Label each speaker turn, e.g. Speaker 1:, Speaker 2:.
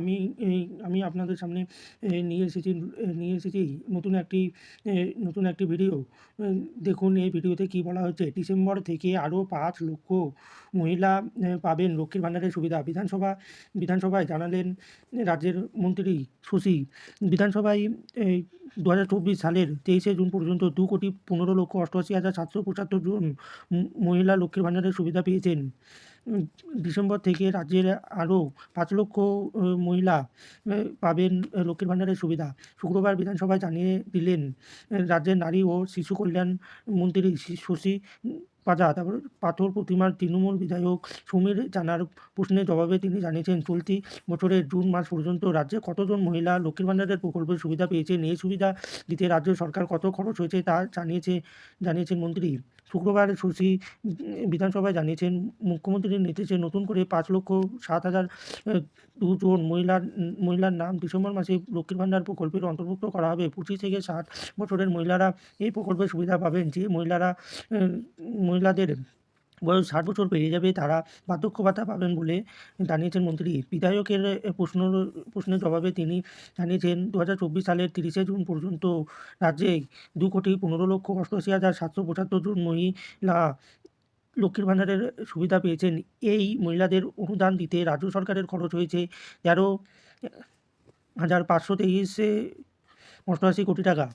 Speaker 1: আমি আমি আপনাদের সামনে নিয়ে এসেছি নতুন একটি ভিডিও। দেখুন এই ভিডিওতে কী বলা হচ্ছে। ডিসেম্বর থেকে আরও 5 লক্ষ মহিলা পাবেন লক্ষ্মীর ভাণ্ডারের সুবিধা। বিধানসভায় জানালেন রাজ্যের মন্ত্রী শশী। বিধানসভায় এই 2024 সালের 23শে জুন পর্যন্ত 2,15,88,775 জন মহিলা লক্ষ্মীর ভাণ্ডারের সুবিধা পেয়েছেন। ডিসেম্বর থেকে রাজ্যের আরও 5 লক্ষ মহিলা পাবেন লক্ষ্মীর ভাণ্ডারের সুবিধা। শুক্রবার বিধানসভায় জানিয়ে দিলেন রাজ্যের নারী ও শিশু কল্যাণ মন্ত্রী শশী তারপর পাথর প্রতিমার তৃণমূল বিধায়ক সমীর জানার প্রশ্নের জবাবে তিনি জানিয়েছেন, চলতি বছরের জুন মাস পর্যন্ত রাজ্যে কতজন মহিলা লক্ষ্মীর ভাণ্ডারের প্রকল্পের সুবিধা পেয়েছেন, এই সুবিধা দিতে রাজ্য সরকার কত খরচ হয়েছে তা জানিয়েছেন মন্ত্রী। শুক্রবার শশী বিধানসভায় জানিয়েছেন, মুখ্যমন্ত্রীর নির্দেশে নতুন করে 5,07,002 জন মহিলার নাম ডিসেম্বর মাসে লক্ষ্মীর ভাণ্ডার প্রকল্পের অন্তর্ভুক্ত করা হবে। 25 থেকে 60 বছরের মহিলারা এই প্রকল্পের সুবিধা পাবেন। যে মহিলাদের বয়স 60 বছর পেরিয়ে যাবে তারা বার্ধক্য ভাতা পাবেন বলে জানিয়েছেন মন্ত্রী। বিধায়কের প্রশ্নের জবাবে তিনি জানিয়েছেন, 2024 সালের 30শে জুন পর্যন্ত রাজ্যে 2,15,88,775 জন মহিলা লক্ষ্মীর ভাণ্ডারের সুবিধা পেয়েছেন। এই মহিলাদের অনুদান দিতে রাজ্য সরকারের খরচ হয়েছে 13,523,88 কোটি টাকা।